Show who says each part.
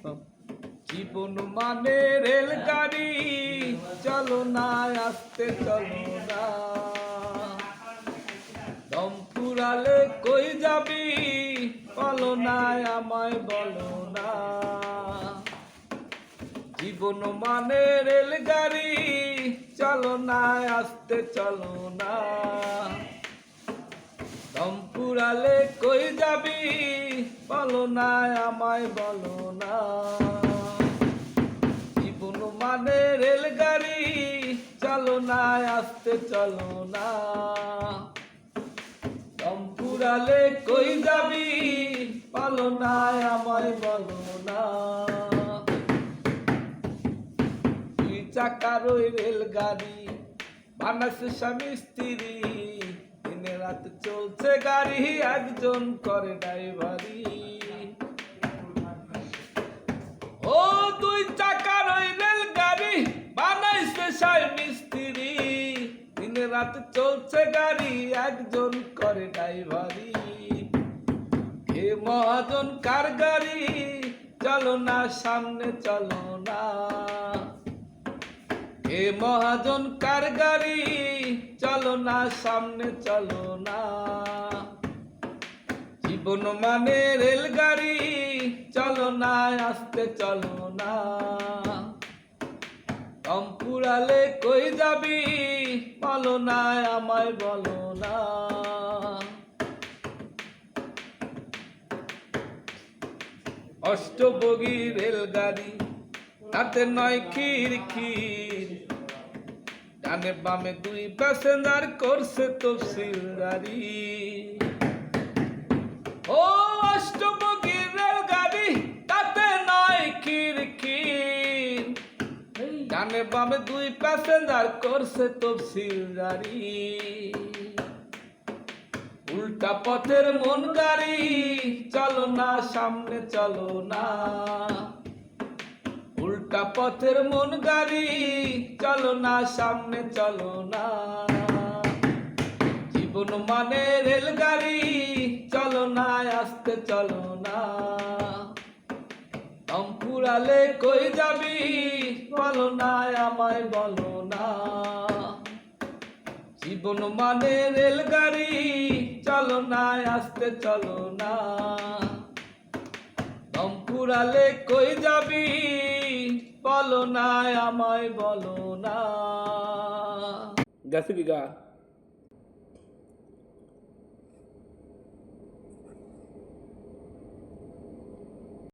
Speaker 1: জীবন মানে রেলগাড়ি, চলো না আস্তে চলো না। দম ফুরালে কই যাবি, বলো না আমায় বলো না। জীবন মানে রেলগাড়ি, চলো না আস্তে চলো না। দম ফুরালে কই যাবি, বলো না আমায় বলো না। জীবন মানে রেলগাড়ি, চলো না আস্তে চলো না। দম ফুরালে কই যাবি, বলো না আমায় বলো না। দুই চাকার ওই রেলগাড়ি বানাচ্ছে স্বামী স্ত্রী, দিনে রাত চলছে গাড়ি, একজন করে ড্রাইভারি। ও দুই চাকার ওই রেলগাড়ি বানাইছে স্বামী স্ত্রী, দিনে রাত চলছে গাড়ি, একজন করে ড্রাইভারি। হে মহাজন কার গাড়ি, চলো না সামনে চলো না। হে মহাজন কার গাড়ি, চলো না সামনে চলো না। জীবন মানে রেলগাড়ি, চলো না আস্তে চলো না। দম ফুরালে কই যাবি, বলো না আমায় বলো না। অষ্টবগি রেলগাড়ি, তাতে নয় খিড়কির, ডানে বামে দুই প্যাসেঞ্জার করছে তফসিলদারি। ও অষ্টবগি রেলগাড়ি, তাতে নয় খিড়কির, ডানে বামে দুই প্যাসেঞ্জার করছে তফসিলদারি। উল্টা পথের মন গাড়ি, চলো না সামনে চলো না। উল্টা পথের মন গাড়ি, চলো না সামনে চলো না। জীবন মানে রেলগাড়ি, চলো না আস্তে চলো না। দম ফুরালে কই যাবি, বলো না আমায় বলো না। জীবন মানে রেলগাড়ি, চলো না আস্তে চলো না। দম ফুরালে কই যাবি, বলো না আমায় বলো না। গেছে কি গা?